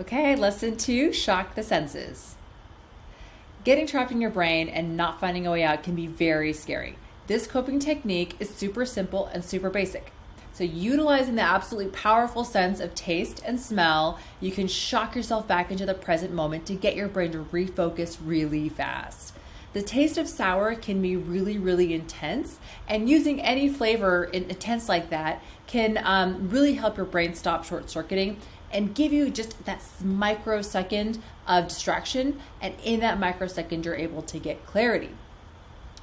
Okay, lesson 2, shock the senses. Getting trapped in your brain and not finding a way out can be very scary. This coping technique is super simple and super basic. So utilizing the absolutely powerful sense of taste and smell, you can shock yourself back into the present moment to get your brain to refocus really fast. The taste of sour can be really, really intense, and using any flavor intense like that can really help your brain stop short-circuiting and give you just that microsecond of distraction, and in that microsecond you're able to get clarity.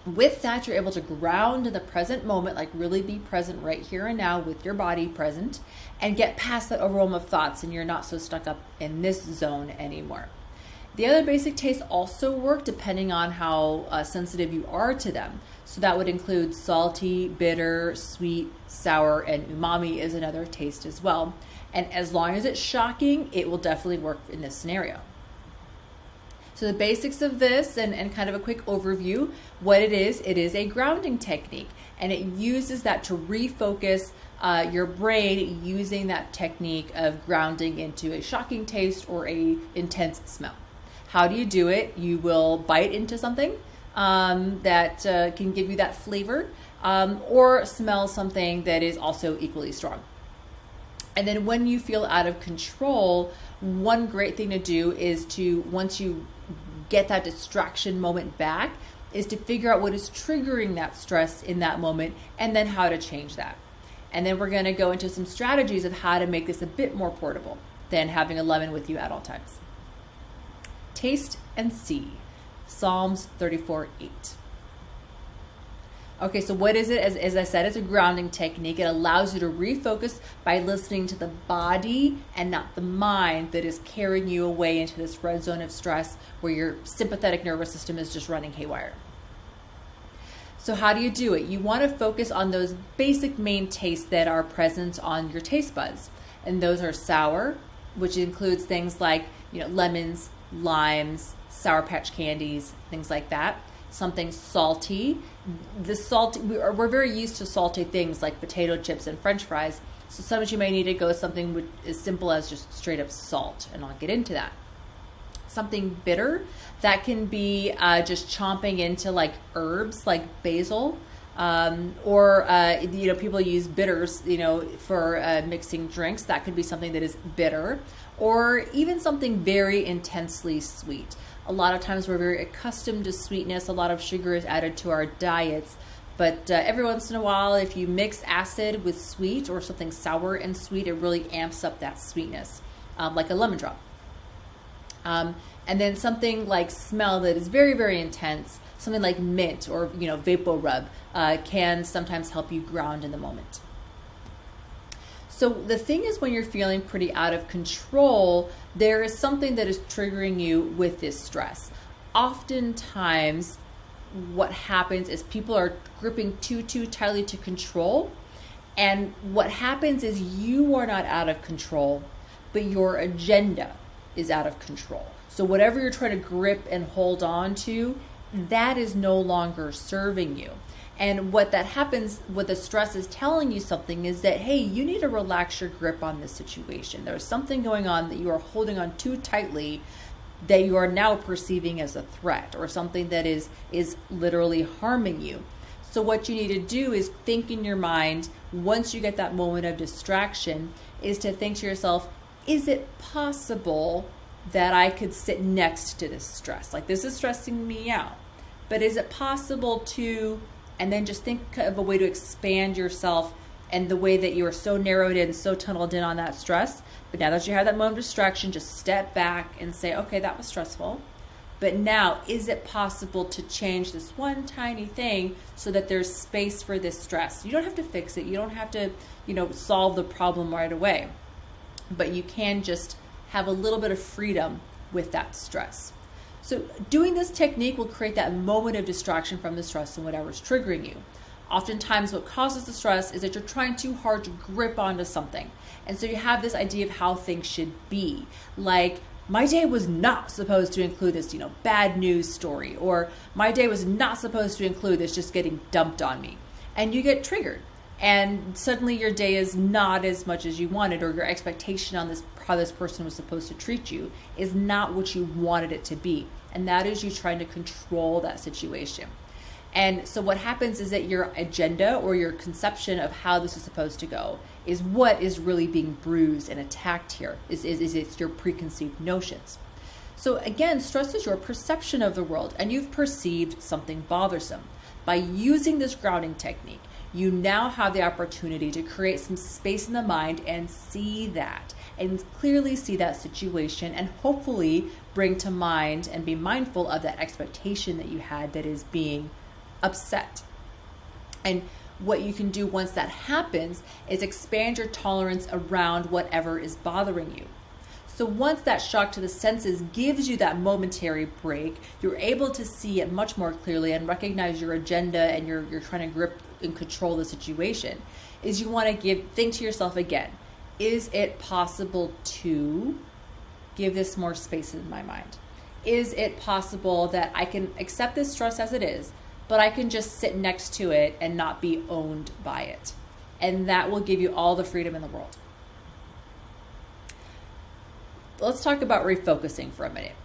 With that, you're able to ground in the present moment, like really be present right here and now with your body present, and get past that overwhelm of thoughts, and you're not so stuck up in this zone anymore. The other basic tastes also work depending on how sensitive you are to them. So that would include salty, bitter, sweet, sour, and umami is another taste as well. And as long as it's shocking, it will definitely work in this scenario. So the basics of this and kind of a quick overview, what it is a grounding technique, and it uses that to refocus your brain using that technique of grounding into a shocking taste or a intense smell. How do you do it? You will bite into something that can give you that flavor, or smell something that is also equally strong. And then when you feel out of control, one great thing to do is to, once you get that distraction moment back, is to figure out what is triggering that stress in that moment and then how to change that. And then we're going to go into some strategies of how to make this a bit more portable than having a lemon with you at all times. Taste and see. Psalms 34:8. Okay, so what is it? As I said, it's a grounding technique. It allows you to refocus by listening to the body and not the mind that is carrying you away into this red zone of stress where your sympathetic nervous system is just running haywire. So how do you do it? You want to focus on those basic main tastes that are present on your taste buds. And those are sour, which includes things like, lemons, limes, Sour Patch candies, things like that. Something salty. We're very used to salty things like potato chips and French fries. So sometimes you may need to go with something as simple as just straight up salt, and I'll get into that. Something bitter, that can be just chomping into like herbs like basil, or people use bitters, for mixing drinks. That could be something that is bitter, or even something very intensely sweet. A lot of times we're very accustomed to sweetness. A lot of sugar is added to our diets. But every once in a while, if you mix acid with sweet or something sour and sweet, it really amps up that sweetness, like a lemon drop. And then something like smell that is very, very intense, something like mint or vapor rub can sometimes help you ground in the moment. So the thing is, when you're feeling pretty out of control, there is something that is triggering you with this stress. Oftentimes, what happens is people are gripping too tightly to control. And what happens is you are not out of control, but your agenda is out of control. So whatever you're trying to grip and hold on to, that is no longer serving you. And what that happens, what the stress is telling you something is that, hey, you need to relax your grip on this situation. There's something going on that you are holding on too tightly that you are now perceiving as a threat or something that is literally harming you. So what you need to do is think in your mind, once you get that moment of distraction, is to think to yourself, is it possible that I could sit next to this stress? Like, this is stressing me out, but is it possible to... And then just think of a way to expand yourself and the way that you are so narrowed in, so tunneled in on that stress. But now that you have that moment of distraction, just step back and say, okay, that was stressful. But now, is it possible to change this one tiny thing so that there's space for this stress? You don't have to fix it. You don't have to, solve the problem right away. But you can just have a little bit of freedom with that stress. So doing this technique will create that moment of distraction from the stress and whatever's triggering you. Oftentimes what causes the stress is that you're trying too hard to grip onto something. And so you have this idea of how things should be. Like, my day was not supposed to include this, bad news story, or my day was not supposed to include this just getting dumped on me. And you get triggered. and suddenly your day is not as much as you wanted, or your expectation on this, how this person was supposed to treat you, is not what you wanted it to be. And that is you trying to control that situation. And so what happens is that your agenda or your conception of how this is supposed to go is what is really being bruised and attacked here, is it's your preconceived notions. So again, stress is your perception of the world, and you've perceived something bothersome. By using this grounding technique, you now have the opportunity to create some space in the mind and see that, and clearly see that situation, and hopefully bring to mind and be mindful of that expectation that you had that is being upset. And what you can do once that happens is expand your tolerance around whatever is bothering you. So once that shock to the senses gives you that momentary break, you're able to see it much more clearly and recognize your agenda, and you're trying to grip and control the situation. Is you want to think to yourself again, is it possible to give this more space in my mind? Is it possible that I can accept this stress as it is, but I can just sit next to it and not be owned by it? And that will give you all the freedom in the world. Let's talk about refocusing for a minute.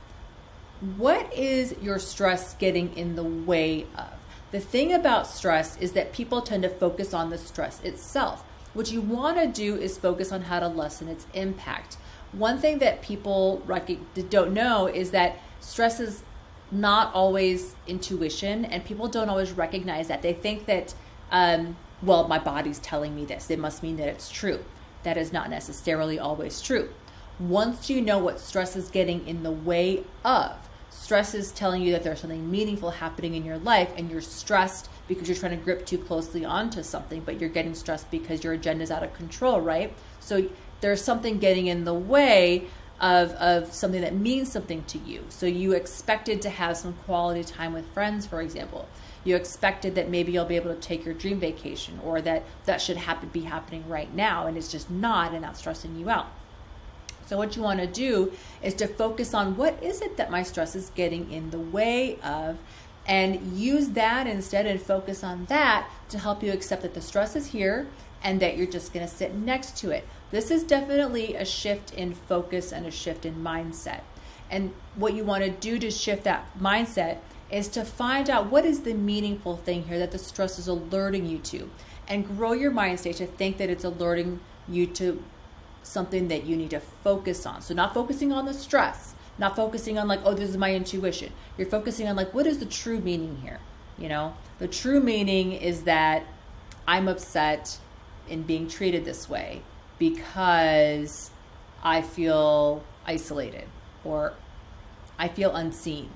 What is your stress getting in the way of? The thing about stress is that people tend to focus on the stress itself. What you want to do is focus on how to lessen its impact. One thing that people don't know is that stress is not always intuition, and people don't always recognize that. They think that, well, my body's telling me this, it must mean that it's true. That is not necessarily always true. Once you know what stress is getting in the way of, stress is telling you that there's something meaningful happening in your life, and you're stressed because you're trying to grip too closely onto something, but you're getting stressed because your agenda is out of control, right? So there's something getting in the way of something that means something to you. So you expected to have some quality time with friends, for example. You expected that maybe you'll be able to take your dream vacation, or that should be happening right now, and it's just not, and that's stressing you out. So what you want to do is to focus on what is it that my stress is getting in the way of, and use that instead, and focus on that to help you accept that the stress is here and that you're just going to sit next to it. This is definitely a shift in focus and a shift in mindset. And what you want to do to shift that mindset is to find out what is the meaningful thing here that the stress is alerting you to, and grow your mind state to think that it's alerting you to something that you need to focus on. So not focusing on the stress, not focusing on like, oh, this is my intuition. You're focusing on like, what is the true meaning here? You know, the true meaning is that I'm upset in being treated this way because I feel isolated, or I feel unseen.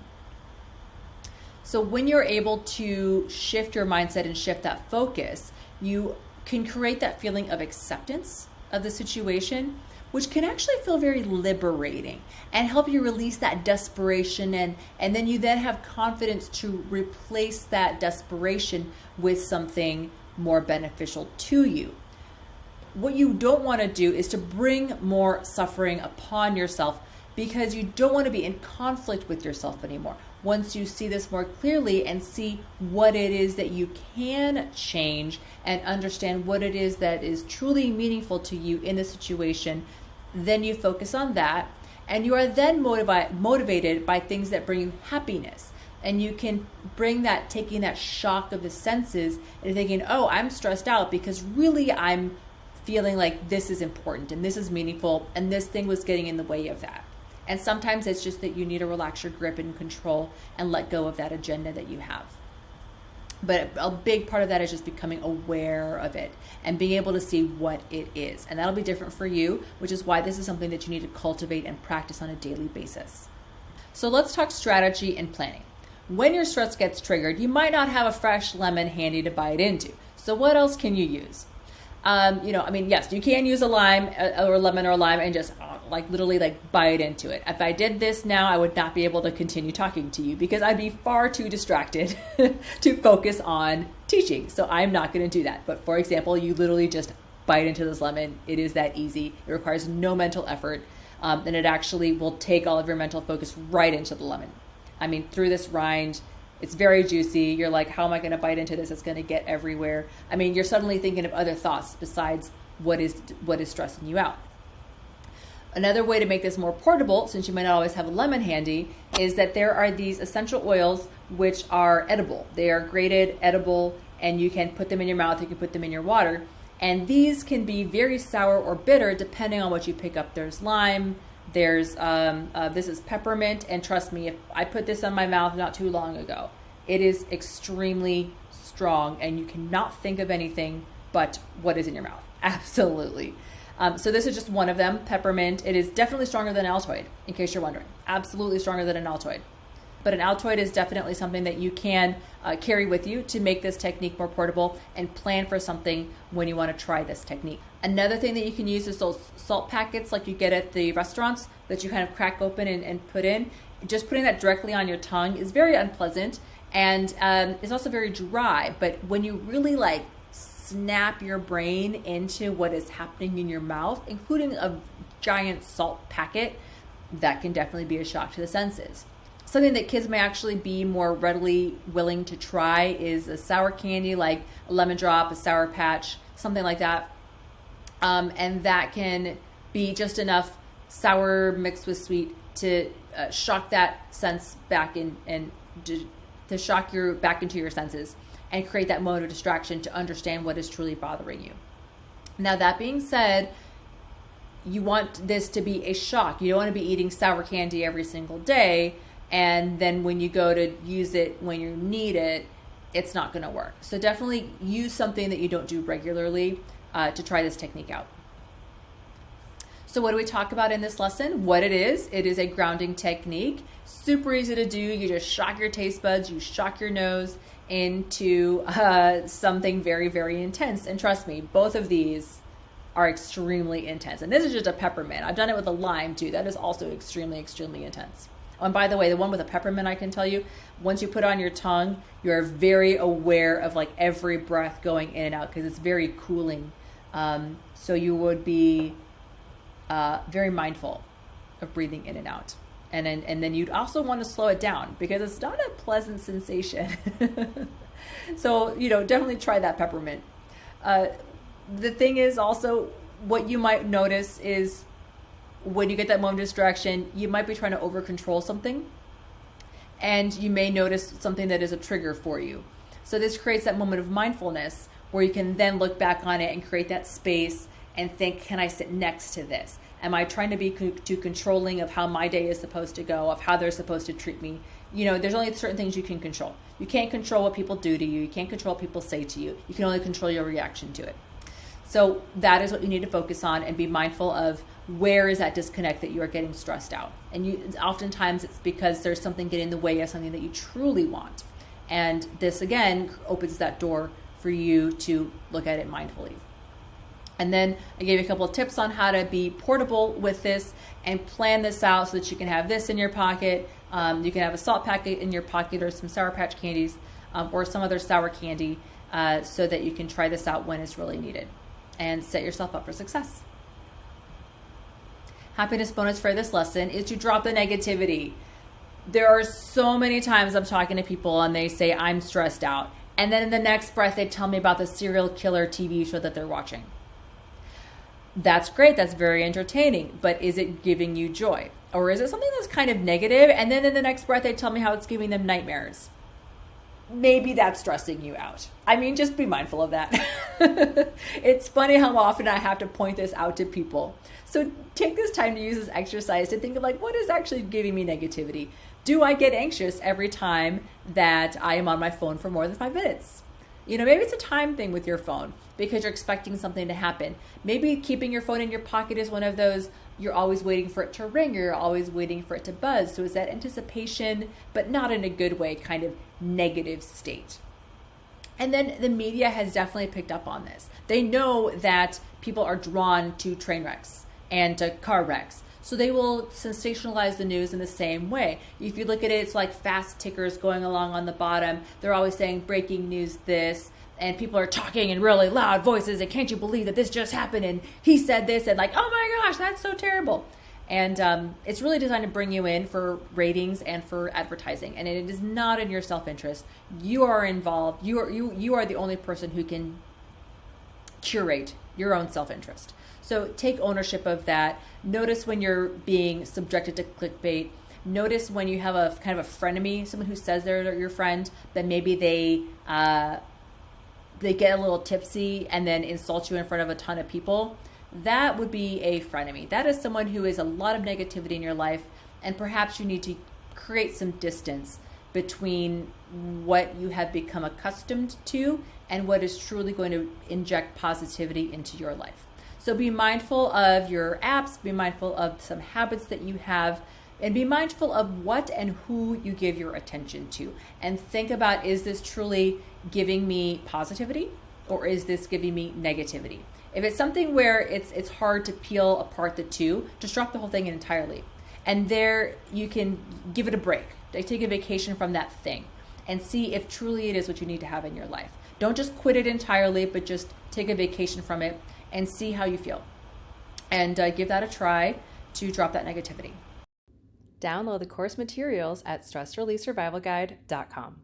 So when you're able to shift your mindset and shift that focus, you can create that feeling of acceptance of the situation, which can actually feel very liberating and help you release that desperation, and then you then have confidence to replace that desperation with something more beneficial to you. What you don't want to do is to bring more suffering upon yourself, because you don't want to be in conflict with yourself anymore. Once you see this more clearly and see what it is that you can change, and understand what it is that is truly meaningful to you in the situation, then you focus on that, and you are then motivated by things that bring you happiness. And you can bring that, taking that shock of the senses and thinking, oh, I'm stressed out because really I'm feeling like this is important and this is meaningful, and this thing was getting in the way of that. And sometimes it's just that you need to relax your grip and control and let go of that agenda that you have. But a big part of that is just becoming aware of it and being able to see what it is. And that'll be different for you, which is why this is something that you need to cultivate and practice on a daily basis. So let's talk strategy and planning. When your stress gets triggered, you might not have a fresh lemon handy to bite into. So what else can you use? Yes, you can use a lime or a lemon or a lime and just literally bite into it. If I did this now, I would not be able to continue talking to you because I'd be far too distracted to focus on teaching. So I'm not going to do that. But for example, you literally just bite into this lemon. It is that easy. It requires no mental effort. And it actually will take all of your mental focus right into the lemon. I mean, through this rind, It's very juicy. You're like, how am I going to bite into this? It's going to get everywhere. I mean, you're suddenly thinking of other thoughts besides what is stressing you out. Another way to make this more portable, since you might not always have a lemon handy, is that there are these essential oils which are edible. They are grated, edible, and you can put them in your mouth, you can put them in your water. And these can be very sour or bitter depending on what you pick up. There's lime, there's, this is peppermint, and trust me, if I put this on my mouth not too long ago, it is extremely strong and you cannot think of anything but what is in your mouth. Absolutely. So this is just one of them, peppermint. It is definitely stronger than Altoid, in case you're wondering. Absolutely stronger than an Altoid. But an Altoid is definitely something that you can carry with you to make this technique more portable and plan for something when you want to try this technique. Another thing that you can use is those salt packets like you get at the restaurants that you kind of crack open and put in. Just putting that directly on your tongue is very unpleasant, and it's also very dry. But when you really like snap your brain into what is happening in your mouth, including a giant salt packet, that can definitely be a shock to the senses. Something that kids may actually be more readily willing to try is a sour candy like a lemon drop, a Sour Patch, something like that. And that can be just enough sour mixed with sweet to shock that sense back in, and to shock you back into your senses and create that moment of distraction to understand what is truly bothering you. Now, that being said, you want this to be a shock. You don't want to be eating sour candy every single day, and then when you go to use it when you need it, it's not going to work. So definitely use something that you don't do regularly to try this technique out. So what do we talk about in this lesson? What it is a grounding technique. Super easy to do. You just shock your taste buds, you shock your nose into something very, very intense. And trust me, both of these are extremely intense. And this is just a peppermint. I've done it with a lime too. That is also extremely, extremely intense. Oh, and by the way, the one with a peppermint, I can tell you, once you put it on your tongue, you're very aware of like every breath going in and out because it's very cooling. So you would be very mindful of breathing in and out. And then you'd also want to slow it down because it's not a pleasant sensation. So, definitely try that peppermint. The thing is also, what you might notice is when you get that moment of distraction, you might be trying to over control something, and you may notice something that is a trigger for you. So this creates that moment of mindfulness where you can then look back on it and create that space and think, can I sit next to this? Am I trying to be too controlling of how my day is supposed to go, of how they're supposed to treat me? There's only certain things you can control. You can't control what people do to you. You can't control what people say to you. You can only control your reaction to it. So that is what you need to focus on and be mindful of. Where is that disconnect that you are getting stressed out? And oftentimes it's because there's something getting in the way of something that you truly want. And this, again, opens that door for you to look at it mindfully. And then I gave you a couple of tips on how to be portable with this and plan this out so that you can have this in your pocket. You can have a salt packet in your pocket or some Sour Patch candies or some other sour candy so that you can try this out when it's really needed and set yourself up for success. Happiness bonus for this lesson is to drop the negativity. There are so many times I'm talking to people and they say, I'm stressed out. And then in the next breath, they tell me about the serial killer TV show that they're watching. That's great. That's very entertaining. But is it giving you joy? Or is it something that's kind of negative? And then in the next breath, they tell me how it's giving them nightmares. Maybe that's stressing you out. I mean, just be mindful of that. It's funny how often I have to point this out to people. So take this time to use this exercise to think of like, what is actually giving me negativity? Do I get anxious every time that I am on my phone for more than 5 minutes? Maybe it's a time thing with your phone because you're expecting something to happen. Maybe keeping your phone in your pocket is one of those, you're always waiting for it to ring, you're always waiting for it to buzz. So it's that anticipation, but not in a good way, kind of negative state. And then the media has definitely picked up on this. They know that people are drawn to train wrecks and to car wrecks. So they will sensationalize the news in the same way. If you look at it, it's like fast tickers going along on the bottom. They're always saying breaking news this, and people are talking in really loud voices and can't you believe that this just happened and he said this and like, oh my gosh, that's so terrible. And it's really designed to bring you in for ratings and for advertising. And it is not in your self-interest. You are involved. You are the only person who can curate your own self-interest. So take ownership of that. Notice when you're being subjected to clickbait. Notice when you have a kind of a frenemy, someone who says they're your friend, but maybe they get a little tipsy and then insult you in front of a ton of people. That would be a frenemy. That is someone who is a lot of negativity in your life, and perhaps you need to create some distance between what you have become accustomed to and what is truly going to inject positivity into your life. So be mindful of your apps, be mindful of some habits that you have, and be mindful of what and who you give your attention to. And think about, is this truly giving me positivity or is this giving me negativity? If it's something where it's hard to peel apart the two, just drop the whole thing entirely. And there you can give it a break. Take a vacation from that thing and see if truly it is what you need to have in your life. Don't just quit it entirely, but just take a vacation from it and see how you feel. And give that a try to drop that negativity. Download the course materials at stressreleasesurvivalguide.com.